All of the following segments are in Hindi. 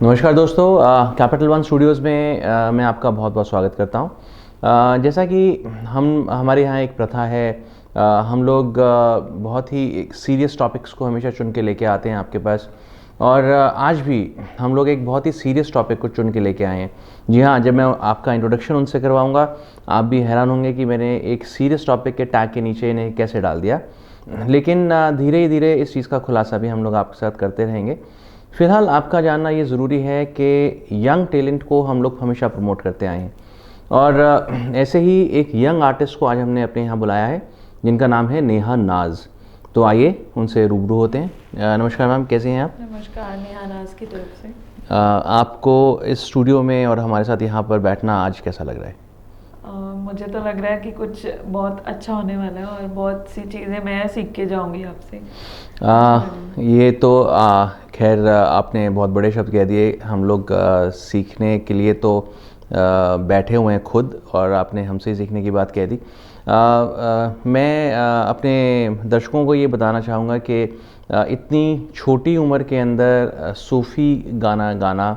नमस्कार दोस्तों, कैपिटल वन स्टूडियोज़ में मैं आपका बहुत बहुत स्वागत करता हूं। जैसा कि हमारे यहाँ एक प्रथा है, हम लोग बहुत ही सीरियस टॉपिक्स को हमेशा चुन के लेके आते हैं आपके पास। और आज भी हम लोग एक बहुत ही सीरियस टॉपिक को चुन के लेके आए हैं। जी हाँ, जब मैं आपका इंट्रोडक्शन उनसे करवाऊँगा आप भी हैरान होंगे कि मैंने एक सीरियस टॉपिक के टैग के नीचे इन्हें कैसे डाल दिया। लेकिन धीरे धीरे इस चीज़ का खुलासा भी हम लोग आपके साथ करते रहेंगे। फ़िलहाल आपका जानना ये ज़रूरी है कि यंग टैलेंट को हम लोग हमेशा प्रमोट करते आए हैं। और ऐसे ही एक यंग आर्टिस्ट को आज हमने अपने यहाँ बुलाया है, जिनका नाम है नेहा नाज। तो आइए उनसे रूबरू होते हैं। नमस्कार मैम, कैसे हैं आप? नमस्कार, नेहा नाज की तरफ से। आपको इस स्टूडियो में और हमारे साथ यहाँ पर बैठना आज कैसा लग रहा है? मुझे तो लग रहा है कि कुछ बहुत अच्छा होने वाला है और बहुत सी चीज़ें मैं सीख के जाऊंगी आपसे। ये तो खैर आपने बहुत बड़े शब्द कह दिए। हम लोग सीखने के लिए तो बैठे हुए हैं खुद, और आपने हमसे ही सीखने की बात कह दी। मैं अपने दर्शकों को ये बताना चाहूँगा कि इतनी छोटी उम्र के अंदर सूफ़ी गाना गाना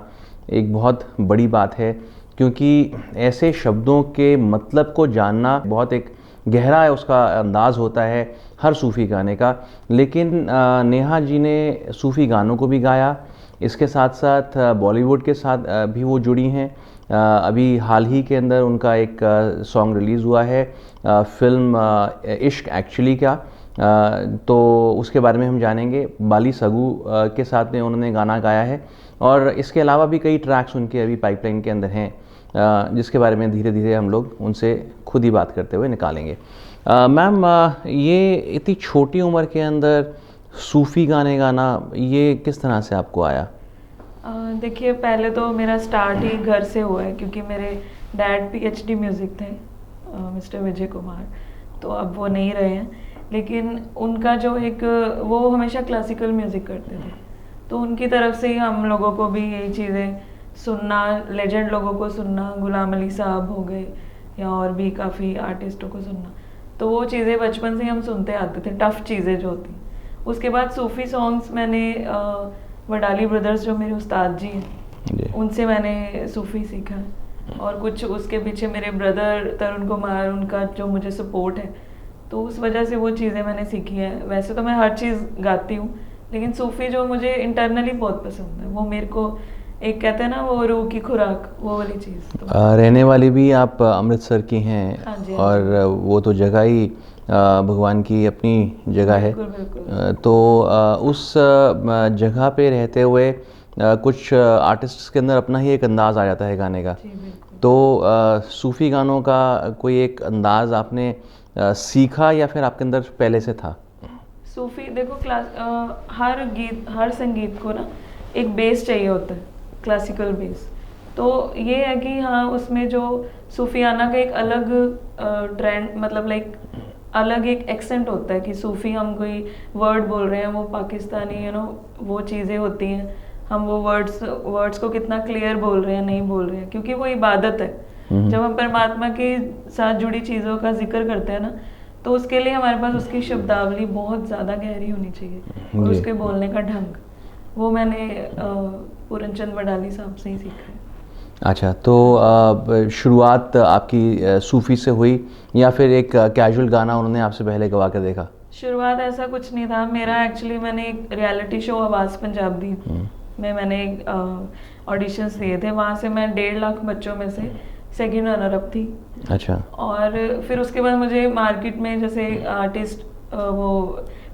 एक बहुत बड़ी बात है, क्योंकि ऐसे शब्दों के मतलब को जानना बहुत एक गहरा है, उसका अंदाज़ होता है हर सूफ़ी गाने का। लेकिन नेहा जी ने सूफ़ी गानों को भी गाया, इसके साथ साथ बॉलीवुड के साथ भी वो जुड़ी हैं। अभी हाल ही के अंदर उनका एक सॉन्ग रिलीज़ हुआ है, फ़िल्म इश्क एक्चुअली का। तो उसके बारे में हम जानेंगे। बाली सगू के साथ में उन्होंने गाना गाया है, और इसके अलावा भी कई ट्रैक्स उनके अभी पाइपलाइन के अंदर हैं, जिसके बारे में धीरे धीरे हम लोग उनसे खुद ही बात करते हुए निकालेंगे। मैम, ये इतनी छोटी उम्र के अंदर सूफ़ी गाने गाना ये किस तरह से आपको आया? देखिए, पहले तो मेरा स्टार्ट ही घर से हुआ है, क्योंकि मेरे डैड पीएचडी म्यूज़िक थे, मिस्टर विजय कुमार। तो अब वो नहीं रहे हैं, लेकिन उनका जो एक वो हमेशा क्लासिकल म्यूज़िक करते थे। तो उनकी तरफ से ही हम लोगों को भी यही चीज़ें सुनना, लेजेंड लोगों को सुनना, गुलाम अली साहब हो गए या और भी काफ़ी आर्टिस्टों को सुनना, तो वो चीज़ें बचपन से हम सुनते आते थे, टफ़ चीज़ें जो होती। उसके बाद सूफ़ी सॉन्ग्स मैंने वडाली ब्रदर्स जो मेरे उस्ताद जी हैं, उनसे मैंने सूफ़ी सीखा है। और कुछ उसके पीछे मेरे ब्रदर तरुण कुमार, उनका जो मुझे सपोर्ट है, तो उस वजह से वो चीज़ें मैंने सीखी है। वैसे तो मैं हर चीज़ गाती हूँ, लेकिन सूफ़ी जो मुझे इंटरनली बहुत पसंद है, वो मेरे को एक कहते हैं ना, वो रूह की खुराक, वो वाली चीज़। तो रहने वाली भी आप अमृतसर की हैं। हाँ जी, और वो तो जगह ही भगवान की अपनी जगह है। बिल्कुल। तो उस जगह पे रहते हुए कुछ आर्टिस्ट्स के अंदर अपना ही एक अंदाज़ आ जाता है गाने का। जी बिल्कुल। तो सूफ़ी गानों का कोई एक अंदाज़ आपने सीखा या फिर आपके अंदर पहले से था? सूफ़ी देखो, हर गीत, हर संगीत को ना एक बेस चाहिए होता है, क्लासिकल बेस। तो ये है कि हाँ, उसमें जो सूफियाना का एक अलग ट्रेंड, मतलब लाइक अलग एक एक्सेंट होता है कि सूफ़ी, हम कोई वर्ड बोल रहे हैं वो पाकिस्तानी वो चीज़ें होती हैं, हम वो वर्ड्स को कितना क्लियर बोल रहे हैं, नहीं बोल रहे हैं, क्योंकि वो इबादत है। जब हम परमात्मा के साथ जुड़ी चीज़ों का जिक्र करते हैं ना, तो उसके लिए हमारे पास उसकी शब्दावली बहुत ज़्यादा गहरी होनी चाहिए, और उसके बोलने का ढंग, वो मैंने पूरनचंद वडाली साहब से ही सीखा है। अच्छा, तो शुरुआत आपकी सूफ़ी से हुई या फिर एक कैजुअल गाना उन्होंने आपसे पहले गवा कर देखा? शुरुआत ऐसा कुछ नहीं था मेरा। एक्चुअली मैंने एक रियलिटी शो आवाज़ पंजाब दी में मैंने ऑडिशंस दिए थे। वहाँ से मैं 1.5 लाख बच्चों में से सेकंड रनर अप थी। अच्छा। और फिर उसके बाद मुझे मार्केट में जैसे आर्टिस्ट वो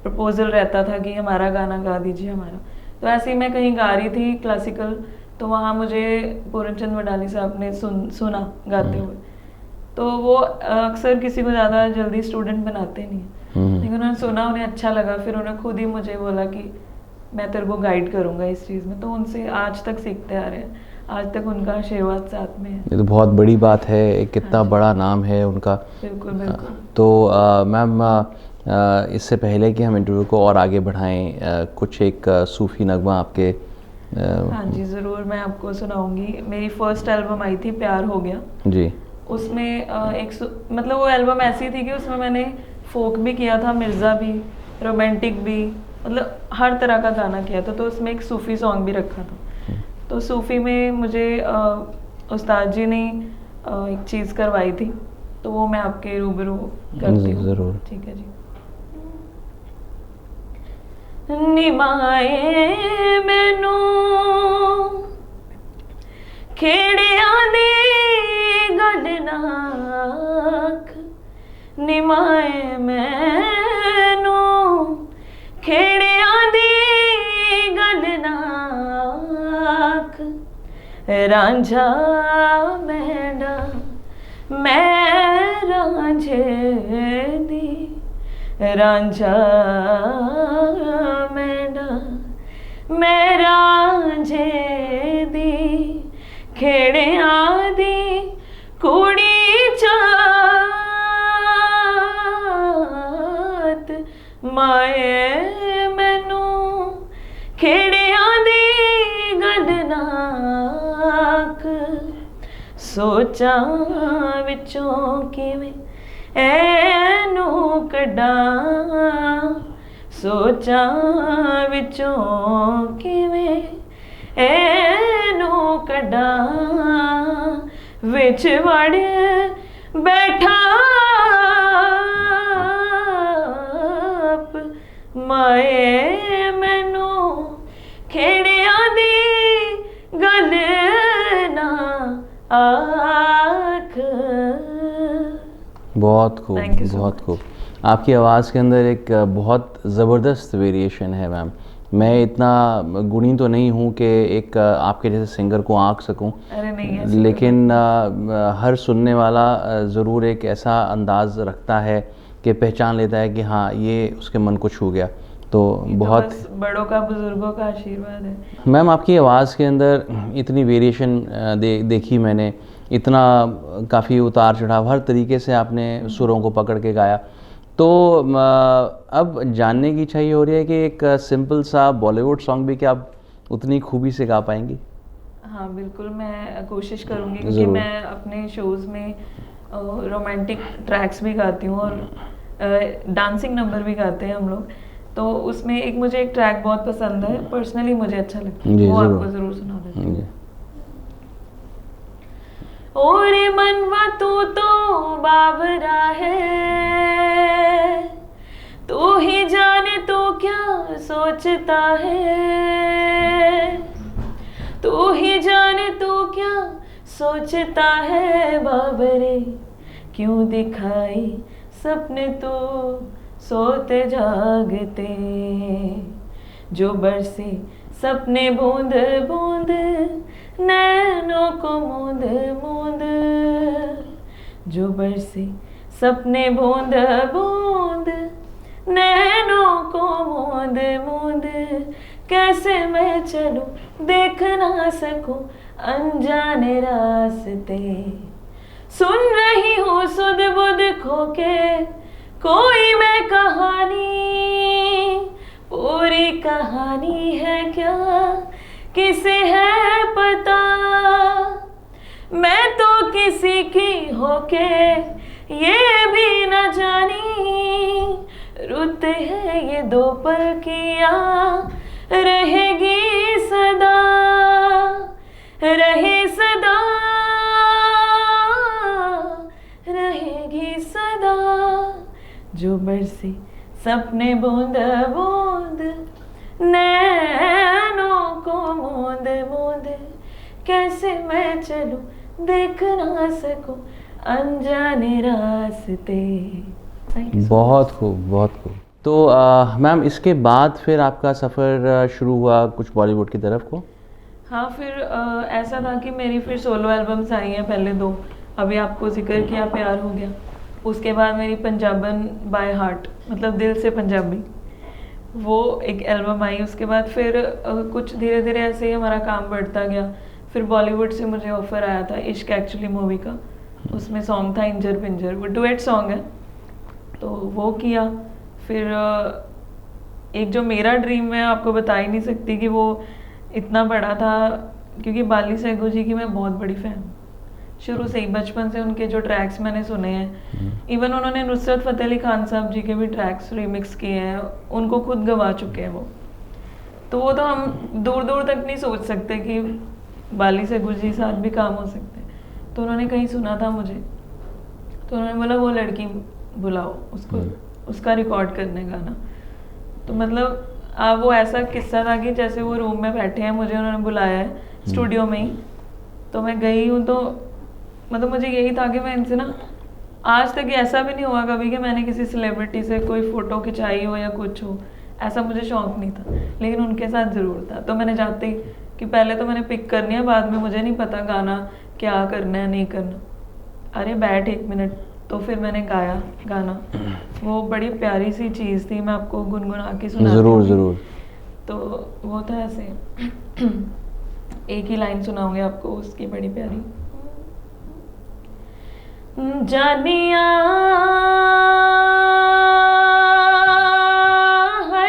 प्रपोजल रहता था कि हमारा गाना गा दीजिए हमारा, तो ऐसे ही मैं कहीं गा रही थी क्लासिकल, तो वहाँ मुझे पूरनचंद वडाली साहब ने सुना गाते हुए। तो वो अक्सर किसी को ज़्यादा जल्दी स्टूडेंट बनाते नहीं हैं, लेकिन उन्होंने सुना, उन्हें अच्छा लगा, फिर उन्होंने खुद ही मुझे बोला कि मैं तेरे को गाइड करूँगा इस चीज़ में। तो उनसे आज तक सीखते आ रहे हैं, आज तक उनका आशीर्वाद साथ में है। ये तो बहुत बड़ी बात है, कितना बड़ा नाम है उनका। बिल्कुल बिल्कुल। तो मैम, इससे पहले कि हम इंटरव्यू को और आगे बढ़ाएं, कुछ एक सूफ़ी नगमा आपके। हाँ जी, ज़रूर, मैं आपको सुनाऊंगी। मेरी फर्स्ट एल्बम आई थी प्यार हो गया जी। उसमें मतलब वो एल्बम ऐसी थी कि उसमें मैंने फोक भी किया था, मिर्ज़ा भी, रोमांटिक भी, मतलब हर तरह का गाना किया था। तो उसमें एक सूफ़ी सॉन्ग भी रखा था। तो सूफ़ी में मुझे उस्ताद जी ने एक चीज़ करवाई थी, तो वो मैं आपके रूबरू करती हूँ। ज़रूर। ठीक है जी। निमाए मैनू खेड़ियां दी गल नाख, निमाए मैनू खेड़ियां दी गल नाख, रांझा मैंडा मैं रांझे दी, रांझा मैंडा मैं रांझे दी, खेड़ियां दी कुड़ी चात, माए मैनू खेड़ियां दी गल नाख, सोचां विचों किवें ऐनू कड्डां, सोचां विचों किवें ऐनू कड्डां, विच वड़ बैठा माए मैनू खेड़ियां दी गल ना आख। बहुत खूब, Thank you so बहुत much. खूब। आपकी आवाज़ के अंदर एक बहुत ज़बरदस्त वेरिएशन है मैम। मैं इतना गुणी तो नहीं हूँ कि एक आपके जैसे सिंगर को आँक सकूँ, अरे नहीं ऐसी कोई लेकिन हर सुनने वाला ज़रूर एक ऐसा अंदाज़ रखता है कि पहचान लेता है कि हाँ ये उसके मन को छू गया। तो ये तो बहुत बस बड़ों का बुजुर्गों का आशीर्वाद है। मैम आपकी आवाज़ के अंदर इतनी वेरिएशन देखी मैंने, इतना काफ़ी उतार चढ़ाव, हर तरीके से आपने सुरों को पकड़ के गाया। तो अब जानने की इच्छा ये हो रही है कि एक सिंपल सा बॉलीवुड सॉन्ग भी क्या आप उतनी खूबी से गा पाएंगी? हाँ बिल्कुल, मैं कोशिश करूँगी क्योंकि ज़रूर। मैं अपने शोज़ में रोमांटिक ट्रैक्स भी गाती हूँ और डांसिंग नंबर भी गाते हैं हम लोग। तो उसमें मुझे एक ट्रैक बहुत पसंद है, पर्सनली मुझे अच्छा लगता है, जी, वो ज़रूर। आपको ज़रूर सुना देती हूँ। जी। ओरे मनवा तू तो बाबरा है, तू ही जाने तू क्या सोचता है, तू ही जाने तू क्या सोचता है बाबरे, क्यों दिखाई सपने तो सोते जागते, जो बरसे सपने बूंद बूंद नैनों को मूंद मूंद, जो बरसे सपने बूंद बूंद नैनों को मूंद मूंद, कैसे मैं चलूं देख ना सकूं अनजाने रास्ते, सुन रही हूँ सुध बुध खो के कोई मैं कहानी, पूरी कहानी है क्या किसे है पता, मैं तो किसी की होके ये भी न जानी, रुत है ये दो पल किया रहेगी सदा, रहे सदा, रहेगी सदा, जो बरसे सपने बूंद बूंद नैनों को मूंद मूंद, कैसे मैं चलूं देख ना सकूं अनजाने रास्ते। Thank you so बहुत खूब, बहुत खूब। तो मैम इसके बाद फिर आपका सफ़र शुरू हुआ कुछ बॉलीवुड की तरफ को? हाँ फिर ऐसा था कि मेरी फिर सोलो एल्बम्स आई हैं, पहले 2, अभी आपको जिक्र किया प्यार हो गया, उसके बाद मेरी पंजाबन बाय हार्ट मतलब दिल से पंजाबी, वो एक एल्बम आई। उसके बाद फिर कुछ धीरे धीरे ऐसे ही हमारा काम बढ़ता गया। फिर बॉलीवुड से मुझे ऑफ़र आया था इश्क एक्चुअली मूवी का, उसमें सॉन्ग था इंजर पिंजर, वो डुएट सॉन्ग है, तो वो किया। फिर एक जो मेरा ड्रीम मैं आपको बता ही नहीं सकती कि वो इतना बड़ा था, क्योंकि बाली सहगल जी की मैं बहुत बड़ी फ़ैन हूँ शुरू से ही, बचपन से उनके जो ट्रैक्स मैंने सुने हैं, इवन उन्होंने नुसरत फ़तेह अली खान साहब जी के भी ट्रैक्स रिमिक्स किए हैं, उनको खुद गवा चुके हैं वो, तो हम दूर दूर तक नहीं सोच सकते कि बाली सहगुल जी साथ भी काम हो सकते हैं। तो उन्होंने कहीं सुना था मुझे, तो उन्होंने बोला वो लड़की बुलाओ उसको, उसका रिकॉर्ड करने गाना। तो मतलब वो ऐसा किस्सा था कि जैसे वो रूम में बैठे हैं, मुझे उन्होंने बुलाया है स्टूडियो में ही, तो मैं गई हूँ। तो मतलब मुझे यही था कि मैं इनसे ना, आज तक ऐसा भी नहीं हुआ कभी कि मैंने किसी सेलिब्रिटी से कोई फ़ोटो खिंचाई हो या कुछ हो, ऐसा मुझे शौक नहीं था, लेकिन उनके साथ ज़रूर था। तो मैंने जाते ही कि पहले तो मैंने पिक करनी है, बाद में मुझे नहीं पता गाना क्या करना है नहीं करना, अरे बैठ 1 मिनट। तो फिर मैंने गाया गाना, वो बड़ी प्यारी सी चीज़ थी, मैं आपको गुनगुना के सुनाती ज़रूर हूँ। ज़रूर। तो वो था ऐसे एक ही लाइन सुनाऊंगी आपको उसकी, बड़ी प्यारी। जानिया है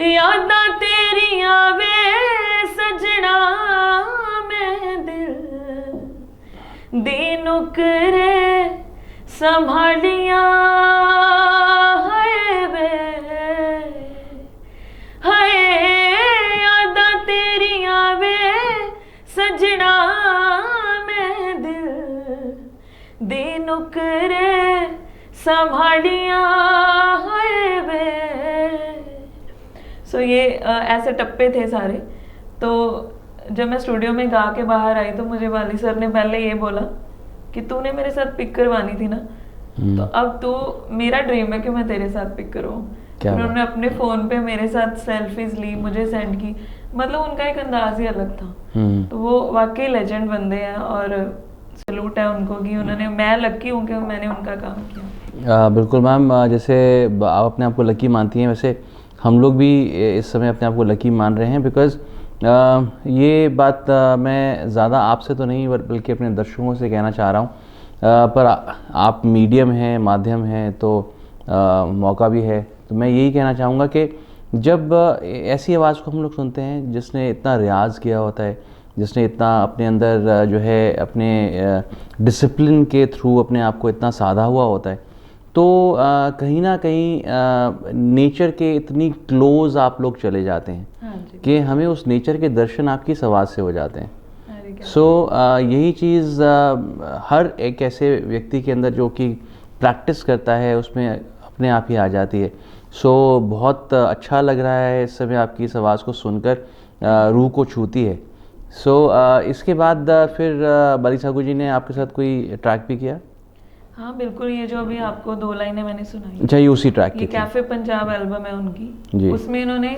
यादां तेरिया वे सजना, मैं दिल दी नुकरे संभालिया है वे, हाय यादां तेरिया वे सजना, मैं दिल दी नुकरे संभालिया है वे। सो ये ऐसे टप्पे थे सारे। तो जब मैं स्टूडियो में गा के बाहर आई तो मुझे वाली सर ने पहले ये बोला कि तूने मेरे साथ पिक करवानी थी ना, तो अब तू, मेरा ड्रीम है कि मैं तेरे साथ पिक करवाऊँ। उन्होंने अपने फ़ोन पे मेरे साथ सेल्फीज ली, मुझे सेंड की, मतलब उनका एक अंदाज ही अलग था। तो वो वाकई लेजेंड बंदे हैं और सैल्यूट है उनको कि उन्होंने, मैं लकी हूँ कि मैंने उनका काम किया। बिल्कुल मैम, जैसे आप अपने आप को लकी मानती हैं, वैसे हम लोग भी इस समय अपने आप को लकी मान रहे हैं, बिकॉज़ ये बात मैं ज़्यादा आपसे तो नहीं बल्कि अपने दर्शकों से कहना चाह रहा हूँ। पर आप मीडियम हैं, माध्यम हैं, तो मौका भी है। तो मैं यही कहना चाहूँगा कि जब ऐसी आवाज़ को हम लोग सुनते हैं जिसने इतना रियाज़ किया होता है, जिसने इतना अपने अंदर जो है अपने डिसिप्लिन के थ्रू अपने आप को इतना साधा हुआ होता है, तो कहीं ना कहीं नेचर के इतनी क्लोज़ आप लोग चले जाते हैं कि हमें उस नेचर के दर्शन आपकी इस आवाज़ से हो जाते हैं। सो यही चीज़ हर एक ऐसे व्यक्ति के अंदर जो कि प्रैक्टिस करता है उसमें अपने आप ही आ जाती है। सो बहुत अच्छा लग रहा है इस समय आपकी इस आवाज़ को सुनकर, रूह को छूती है। सो इसके बाद फिर बाली सहगुल जी ने आपके साथ कोई ट्रैक भी किया? हाँ बिल्कुल, ये जो अभी आपको 2 लाइनें मैंने सुनाई, अच्छा, ये उसी ट्रैक की ये थी? कैफ़े पंजाब एल्बम है उनकी। उसमें इन्होंने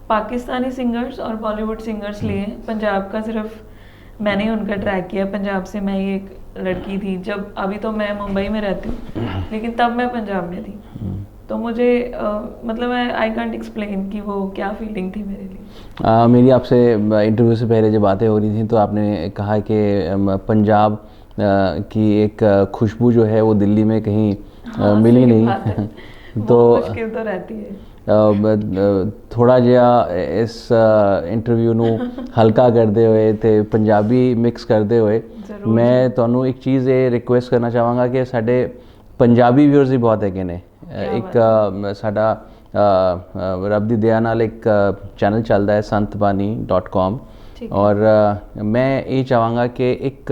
पाकिस्तानी सिंगर्स और बॉलीवुड सिंगर्स लिए हैं, पंजाब का सिर्फ मैंने उनका ट्रैक किया। पंजाब से मैं ही एक लड़की थी, जब अभी तो मैं मुंबई में रहती हूँ लेकिन तब मैं पंजाब में थी। तो मुझे मतलब आई कांट एक्सप्लेन कि वो क्या फीलिंग थी मेरे लिए। मेरी आपसे इंटरव्यू से पहले जब बातें हो रही थी तो आपने कहा कि पंजाब की एक खुशबू जो है वो दिल्ली में कहीं मिली नहीं। तो मुश्किल तो रहती है। थोड़ा ਜਿਹਾ ਇਸ ਇੰਟਰਵਿਊ ਨੂੰ ਹਲਕਾ ਕਰਦੇ ਹੋਏ ਤੇ ਪੰਜਾਬੀ ਮਿਕਸ ਕਰਦੇ ਹੋਏ ਮੈਂ ਤੁਹਾਨੂੰ ਇੱਕ ਚੀਜ਼ ਇਹ ਰਿਕੁਐਸਟ ਕਰਨਾ ਚਾਹਾਂਗਾ ਕਿ ਸਾਡੇ ਪੰਜਾਬੀ ਵਿਊਅਰਸ ਵੀ ਬਹੁਤ ਹੈਗੇ ਨੇ। ਇੱਕ ਸਾਡਾ ਰੱਬ ਦੀ ਦਇਆ ਨਾਲ ਇੱਕ ਚੈਨਲ ਚੱਲਦਾ ਹੈ santbani.com, ਔਰ ਮੈਂ ਇਹ ਚਾਹਾਂਗਾ ਕਿ ਇੱਕ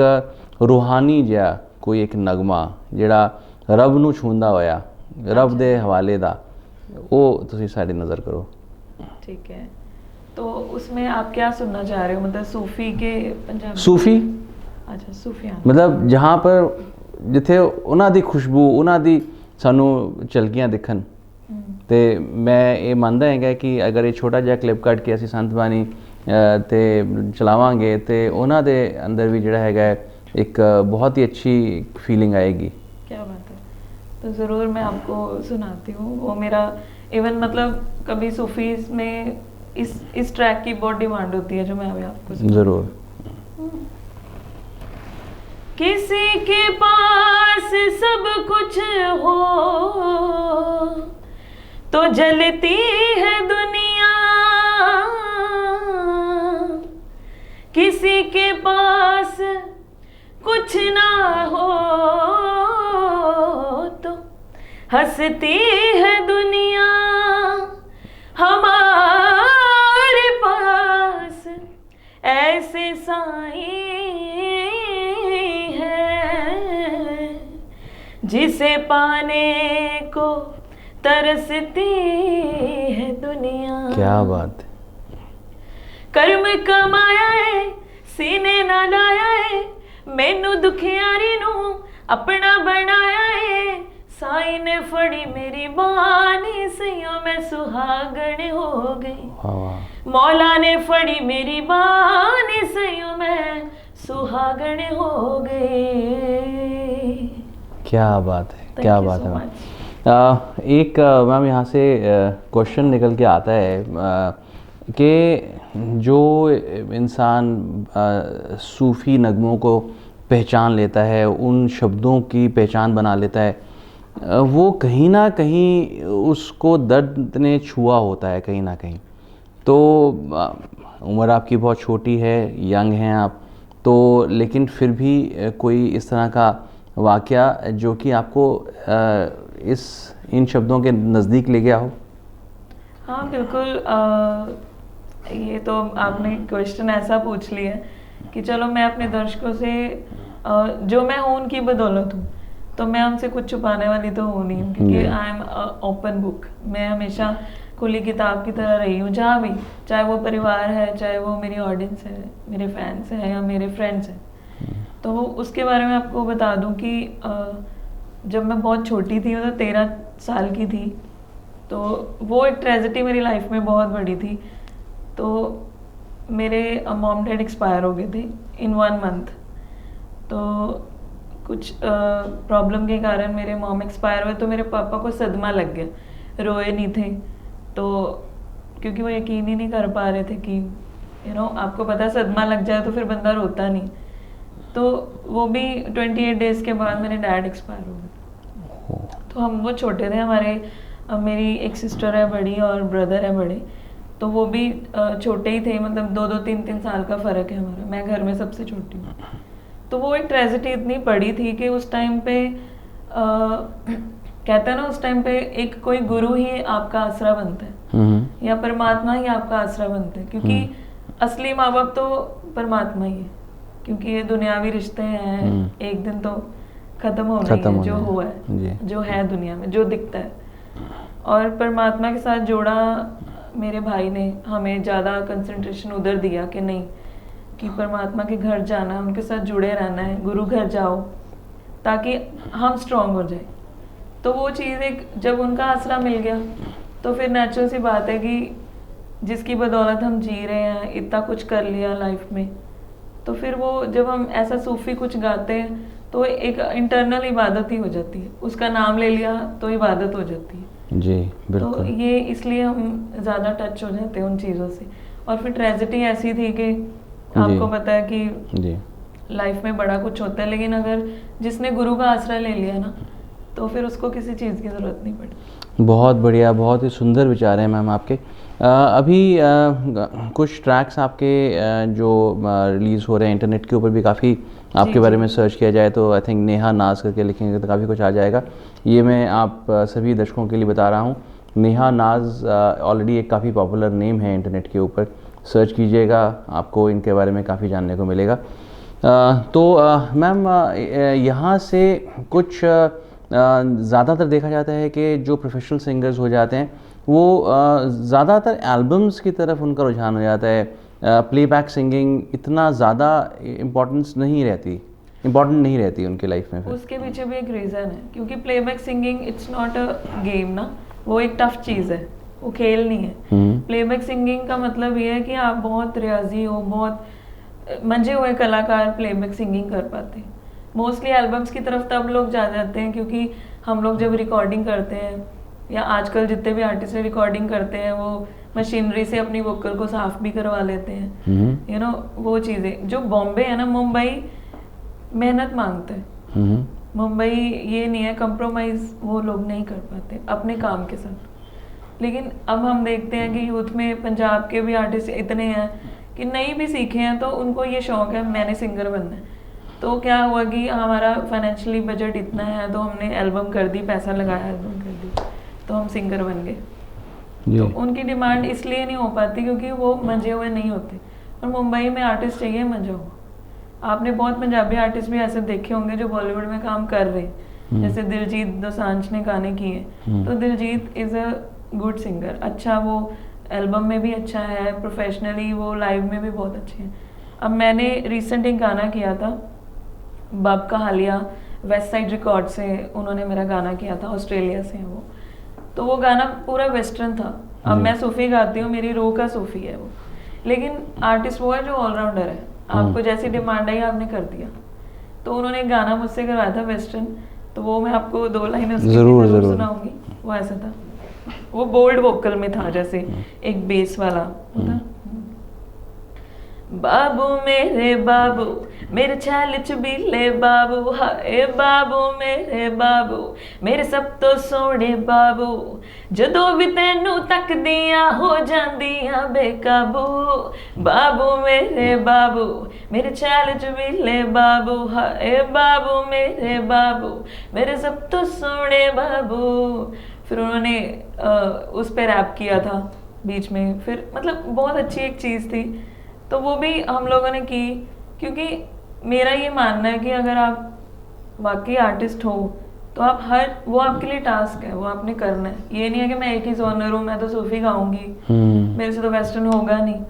ਰੂਹਾਨੀ ਜਿਹਾ ਕੋਈ ਇੱਕ ਨਗਮਾ ਜਿਹੜਾ ਰੱਬ ਨੂੰ ਛੂੰਹਦਾ ਹੋਇਆ, ਰੱਬ ਦੇ ਹਵਾਲੇ ਦਾ, वो तुसी साड़ी नज़र करो। ठीक है, तो उसमें आप क्या सुनना चाह रहे हो? मतलब सूफ़ी के पंजाबी? सूफ़ी, अच्छा सूफियान, मतलब जहाँ पर जिथे उन्हां दी खुशबू, उन्हां दी सानू झलकियां दिखन। ते मैं ये मानदा है कि अगर ये छोटा जिहा क्लिप कट के असी संत बानी ते चलावांगे ते उन्हां दे अंदर भी जिहड़ा हैगा एक बहुत ही अच्छी फीलिंग आएगी। क्या बात है, तो ज़रूर मैं आपको सुनाती हूँ। वो मेरा इवन मतलब कभी सूफीज में इस ट्रैक की बहुत डिमांड होती है जो मैं अभी आपको ज़रूर। किसी के पास सब कुछ हो तो जलती है दुनिया, किसी के पास कुछ ना हो तो हंसती है दुनिया, हमारे पास पाने को तरसती है दुनिया। क्या बात है। कर्म कमाया है सीने ना लाया है, मैनू दुखियारी नू अपना बनाया है। साई ने फड़ी मेरी बानी सैयों मैं सुहागण हो गई। वाह वाह। मौला ने फड़ी मेरी बानी सैयों मैं सुहागण हो गई। क्या बात है, Thank क्या you बात so है much. एक मैम यहाँ से क्वेश्चन निकल के आता है कि जो इंसान सूफ़ी नगमों को पहचान लेता है, उन शब्दों की पहचान बना लेता है, वो कहीं ना कहीं उसको दर्द ने छुआ होता है कहीं ना कहीं। तो उम्र आपकी बहुत छोटी है, यंग हैं आप तो, लेकिन फिर भी कोई इस तरह का वाक़या जो कि आपको इन शब्दों के नज़दीक ले गया हो? हाँ बिल्कुल। ये तो आपने क्वेश्चन ऐसा पूछ लिया कि चलो मैं अपने दर्शकों से जो मैं हूँ उनकी बदौलत हूँ, तो मैं उनसे कुछ छुपाने वाली तो हूँ नहीं, क्योंकि आई एम ओपन बुक। मैं हमेशा खुली किताब की तरह रही हूँ जहाँ भी, चाहे वो परिवार है, चाहे वो मेरी ऑडियंस है, मेरे फैंस हैं या मेरे फ्रेंड्स हैं। तो उसके बारे में आपको बता दूं कि जब मैं बहुत छोटी थी, मतलब 13 साल की थी, तो वो एक ट्रेजेडी मेरी लाइफ में बहुत बड़ी थी। तो मेरे मॉम डैड एक्सपायर हो गए थे इन 1 मंथ। तो कुछ प्रॉब्लम के कारण मेरे मॉम एक्सपायर हुए, तो मेरे पापा को सदमा लग गया, रोए नहीं थे। तो क्योंकि वो यकीन ही नहीं कर पा रहे थे कि आपको पता है सदमा लग जाए तो फिर बंदा रोता नहीं। तो वो भी 28 डेज़ के बाद मेरे डैड एक्सपायर हो गए। तो हम वो छोटे थे, मेरी एक सिस्टर है बड़ी और ब्रदर है बड़े, तो वो भी छोटे ही थे, मतलब 2-2, 3-3 साल का फ़र्क है हमारा। मैं घर में सबसे छोटी हूँ। तो वो एक ट्रेजेडी इतनी बड़ी थी कि उस टाइम पे कहते हैं ना, उस टाइम पे एक कोई गुरु ही आपका आसरा बनता है या परमात्मा ही आपका आसरा बनता है, क्योंकि असली माँ बाप तो परमात्मा ही है, क्योंकि ये दुनियावी रिश्ते हैं एक दिन तो खत्म होना ही है, जो हुआ है, जो है दुनिया में, जो दिखता है। और परमात्मा के साथ जोड़ा मेरे भाई ने हमें ज़्यादा कंसंट्रेशन उधर दिया कि नहीं, कि परमात्मा के घर जाना, उनके साथ जुड़े रहना है, गुरु घर जाओ ताकि हम स्ट्रांग हो जाए। तो वो चीज़ एक, जब उनका आसरा मिल गया तो फिर नेचुरल सी बात है कि जिसकी बदौलत हम जी रहे हैं, इतना कुछ कर लिया लाइफ में, तो फिर वो जब हम ऐसा सूफ़ी कुछ गाते हैं तो एक इंटरनल इबादत ही हो जाती है, उसका नाम ले लिया तो इबादत हो जाती है। जी बिल्कुल। तो ये इसलिए हम ज़्यादा टच हो जाते हैं उन चीज़ों से। और फिर ट्रेजेडी ऐसी थी कि आपको पता है कि लाइफ में बड़ा कुछ होता है, लेकिन अगर जिसने गुरु का आसरा ले लिया ना, तो फिर उसको किसी चीज़ की ज़रूरत नहीं पड़ती। बहुत बढ़िया, बहुत ही सुंदर विचार हैं मैम आपके। अभी कुछ ट्रैक्स आपके जो रिलीज़ हो रहे हैं इंटरनेट के ऊपर भी, काफ़ी आपके बारे में सर्च किया जाए तो आई थिंक नेहा नाज करके लिखेंगे तो काफ़ी कुछ आ जाएगा। ये मैं आप सभी दर्शकों के लिए बता रहा हूँ, नेहा नाज ऑलरेडी एक काफ़ी पॉपुलर नेम है इंटरनेट के ऊपर, सर्च कीजिएगा, आपको इनके बारे में काफ़ी जानने को मिलेगा। तो मैम यहाँ से कुछ ज़्यादातर देखा जाता है कि जो प्रोफेशनल सिंगर्स हो जाते हैं वो ज़्यादातर एल्बम्स की तरफ उनका रुझान हो जाता है, प्लेबैक सिंगिंग इतना ज़्यादा इम्पोर्टेंट नहीं रहती उनकी लाइफ में। उसके पीछे भी एक रीज़न है, क्योंकि playback singing it's not a game ना, वो एक टफ चीज़ है, वो खेल नहीं है। प्लेबैक सिंगिंग का मतलब ये है कि आप बहुत रियाजी हो, बहुत मंझे हुए कलाकार प्लेबैक सिंगिंग कर पाते हैं। मोस्टली एल्बम्स की तरफ तब लोग जा जाते हैं क्योंकि हम लोग जब रिकॉर्डिंग करते हैं, या आजकल जितने भी आर्टिस्ट रिकॉर्डिंग करते हैं, वो मशीनरी से अपनी वोकल को साफ भी करवा लेते हैं। वो चीज़ें जो बॉम्बे है ना, मुंबई मेहनत मांगते हैं। मुंबई ये नहीं है, कंप्रोमाइज़ वो लोग नहीं कर पाते अपने काम के साथ। लेकिन अब हम देखते हैं कि यूथ में पंजाब के भी आर्टिस्ट इतने हैं कि नहीं भी सीखे हैं तो उनको ये शौक है मैंने सिंगर बनना है। तो क्या हुआ कि हमारा फाइनेंशियली बजट इतना है, तो हमने एल्बम कर दी, पैसा लगाया, एल्बम कर दी, तो हम सिंगर बन गए। तो उनकी डिमांड इसलिए नहीं हो पाती क्योंकि वो मंझे हुए नहीं होते। और मुंबई में आर्टिस्ट चाहिए मंझा हुआ। आपने बहुत पंजाबी आर्टिस्ट भी ऐसे देखे होंगे जो बॉलीवुड में काम कर रहे हैं, जैसे दिलजीत दोसांझ ने गाने किए, तो Diljit is a good singer, अच्छा वो एल्बम में भी अच्छा है, प्रोफेशनली वो लाइव में भी बहुत अच्छे हैं। अब मैंने रिसेंट एक गाना किया था, बाब का हालिया वेस्ट साइड रिकॉर्ड से उन्होंने मेरा गाना किया था, ऑस्ट्रेलिया से है वो। तो वो गाना पूरा वेस्टर्न था। अब मैं सूफी गाती हूँ, मेरी रूह का सूफी है वो, लेकिन आर्टिस्ट वो है जो ऑलराउंडर है, आपको जैसी डिमांड आई आपने कर दिया। तो उन्होंने एक गाना मुझसे करवाया था वेस्टर्न, तो वो मैं आपको 2 लाइन उसकी जरूर सुनाऊंगी। वो ऐसा था, वो बोल्ड वोकल में था, जैसे एक बेस वाला होता। बाबू मेरे छैल च बीले बाबू, हाय बाबू मेरे सब तो सोने बाबू, जदों भी तेनू तकदियां हो जांदियां बेकाबू। बाबू मेरे छैल च बीले बाबू, हाय बाबू मेरे सब तो सोने बाबू। फिर उन्होंने उस पे रैप किया था बीच में, फिर मतलब बहुत अच्छी एक चीज़ थी, तो वो भी हम लोगों ने की। क्योंकि मेरा ये मानना है कि अगर आप वाकई आर्टिस्ट हो तो आप वो आपके लिए टास्क है, वो आपने करना है। ये नहीं है कि मैं एक ही जॉनर हूँ, मैं तो सूफी गाऊंगी, मेरे से तो वेस्टर्न होगा नहीं।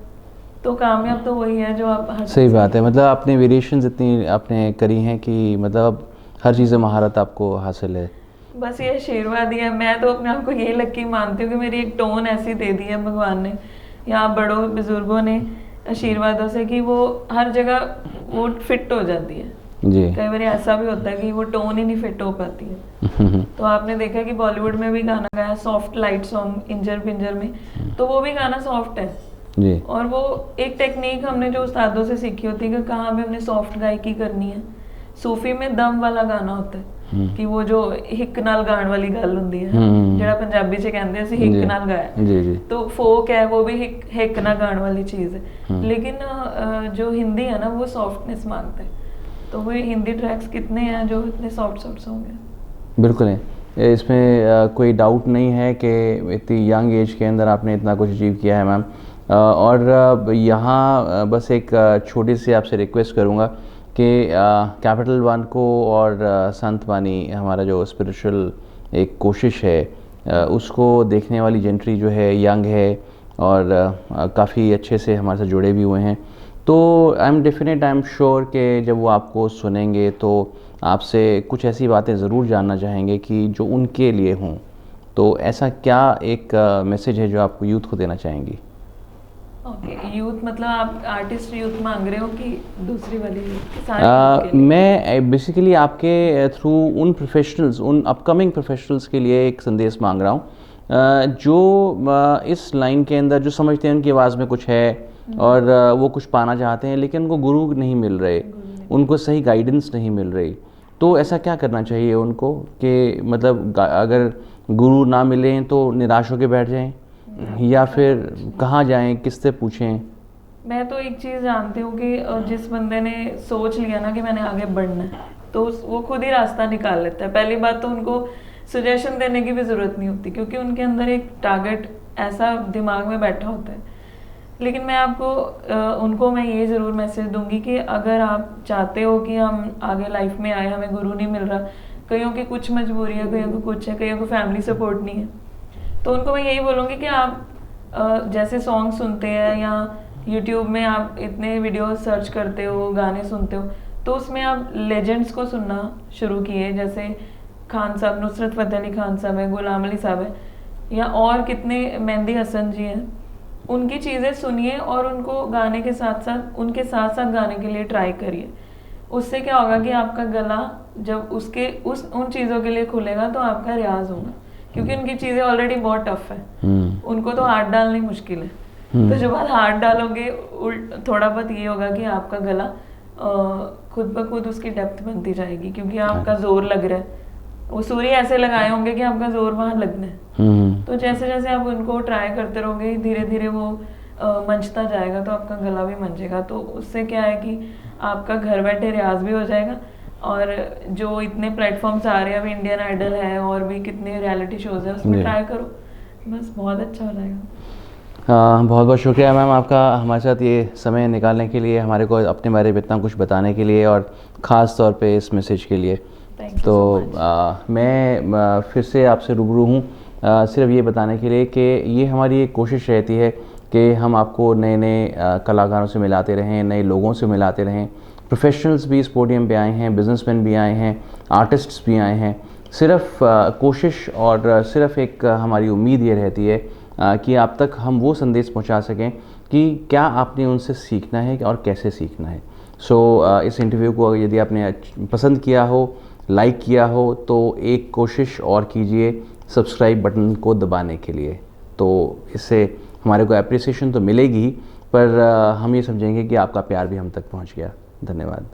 तो कामयाब तो वही है जो आप सही बात है, मतलब आपने वेरिएशंस इतनी आपने करी हैं कि मतलब हर चीज़ में महारत आपको हासिल है। बस ये आशीर्वाद ही है। मैं तो अपने आप को ये लकी मानती हूँ कि मेरी एक टोन ऐसी दे दी है भगवान ने, या बड़ों बुजुर्गों ने आशीर्वादों से, कि वो हर जगह वो फिट हो जाती है जी। कई बार ऐसा भी होता है कि वो टोन ही नहीं फिट हो पाती है। तो आपने देखा कि बॉलीवुड में भी गाना गाया सॉफ्ट लाइट सॉन्ग इंजर पिंजर में, तो वो भी गाना सॉफ्ट है जी। और वो एक टेक्निक हमने जो उस्तादों से सीखी होती है कि कहाँ भी हमने सॉफ्ट गायकी करनी है। सूफी में दम वाला गाना होता है कि वो जो हिक नाल गाण वाली गल हुंदी है, जेड़ा पंजाबी च कहंदे हैं, हिक नाल गाया। जी जी। तो फोक है वो भी हिक ना गाण वाली चीज़ है, लेकिन जो हिंदी है ना वो सॉफ्टनेस मांगता है। तो वो हिंदी ट्रैक्स कितने हैं जो इतने सॉफ्ट सॉन्ग हैं। बिल्कुल है, इसमें कोई डाउट नहीं है कि इतनी यंग एज के अंदर आपने इतना कुछ अचीव किया है मैम। और यहाँ बस एक छोटी सी आपसे रिक्वेस्ट करूँगा कि कैपिटल वन को और संत वानी हमारा जो स्पिरिचुअल एक कोशिश है उसको देखने वाली जेंट्री जो है यंग है और काफ़ी अच्छे से हमारे साथ जुड़े भी हुए हैं। तो आई एम श्योर कि जब वो आपको सुनेंगे तो आपसे कुछ ऐसी बातें ज़रूर जानना चाहेंगे कि जो उनके लिए हों। तो ऐसा क्या एक मैसेज है जो आप यूथ को देना चाहेंगी? ओके, यूथ मतलब आप आर्टिस्ट यूथ मांग रहे हो कि दूसरी वाली यूथ? मैं बेसिकली आपके थ्रू उन प्रोफेशनल्स, उन अपकमिंग प्रोफेशनल्स के लिए एक संदेश मांग रहा हूँ जो इस लाइन के अंदर जो समझते हैं उनकी आवाज़ में कुछ है और वो कुछ पाना चाहते हैं लेकिन उनको गुरु नहीं मिल रहे, उनको सही गाइडेंस नहीं मिल रही। तो ऐसा क्या करना चाहिए उनको कि मतलब अगर गुरु ना मिलें तो निराश होकर बैठ जाएं या फिर कहाँ जाएं, किससे पूछें? मैं तो एक चीज़ जानती हूँ कि जिस बंदे ने सोच लिया ना कि मैंने आगे बढ़ना है तो वो खुद ही रास्ता निकाल लेता है। पहली बात तो उनको सजेशन देने की भी ज़रूरत नहीं होती क्योंकि उनके अंदर एक टारगेट ऐसा दिमाग में बैठा होता है। लेकिन मैं आपको उनको मैं ये ज़रूर मैसेज दूंगी कि अगर आप चाहते हो कि हम आगे लाइफ में आए, हमें गुरु नहीं मिल रहा, कईयों की कुछ मजबूरी है, कईयों को कुछ है, कईयों को फैमिली सपोर्ट नहीं है, तो उनको मैं यही बोलूँगी कि आप जैसे सॉन्ग सुनते हैं या यूट्यूब में आप इतने वीडियो सर्च करते हो, गाने सुनते हो, तो उसमें आप लेजेंड्स को सुनना शुरू किए। जैसे खान साहब, नुसरत फ़तेह अली खान साहब है, गुलाम अली साहब है, या और कितने, मेहंदी हसन जी हैं। उनकी चीज़ें सुनिए और उनको गाने के साथ साथ उनके साथ साथ गाने के लिए ट्राई करिए। उससे क्या होगा कि आपका गला जब उन चीज़ों के लिए खुलेगा तो आपका रियाज होगा, क्योंकि उनकी चीज़ें ऑलरेडी बहुत टफ है, उनको तो हाथ डालनी मुश्किल है। तो जब आप हाथ डालोगे थोड़ा बहुत ये होगा कि आपका गला खुद ब खुद उसकी डेप्थ बनती जाएगी, क्योंकि आपका जोर लग रहा है, वो सूर्य ऐसे लगाए होंगे कि आपका जोर वहाँ लगना है। तो जैसे जैसे आप उनको ट्राई करते रहोगे धीरे धीरे वो मंचता जाएगा, तो आपका गला भी मंचेगा। तो उससे क्या है कि आपका घर बैठे रियाज भी हो जाएगा, और जो इतने प्लेटफॉर्म्स आ रहे हैं, अभी इंडियन आइडल है और भी कितने रियलिटी शोज है, उसमें ट्राई करो, बस बहुत अच्छा हो जाएगा। बहुत बहुत शुक्रिया मैम आपका हमारे साथ ये समय निकालने के लिए, हमारे को अपने बारे में इतना कुछ बताने के लिए और ख़ास तौर पे इस मैसेज के लिए। Thank you तो so much. मैं फिर से आपसे रूबरू हूँ सिर्फ ये बताने के लिए कि ये हमारी एक कोशिश रहती है कि हम आपको नए नए कलाकारों से मिलाते रहें, नए लोगों से मिलाते रहें। प्रोफेशनल्स भी इस पोडियम पे आए हैं, बिजनेसमैन भी आए हैं, आर्टिस्ट्स भी आए हैं। सिर्फ कोशिश और सिर्फ एक हमारी उम्मीद ये रहती है कि आप तक हम वो संदेश पहुंचा सकें कि क्या आपने उनसे सीखना है और कैसे सीखना है। इस इंटरव्यू को यदि आपने पसंद किया हो, लाइक किया हो, तो एक कोशिश और कीजिए सब्सक्राइब बटन को दबाने के लिए। तो इससे हमारे को एप्रिसिएशन तो मिलेगी, पर हम ये समझेंगे कि आपका प्यार भी हम तक पहुंच गया। धन्यवाद।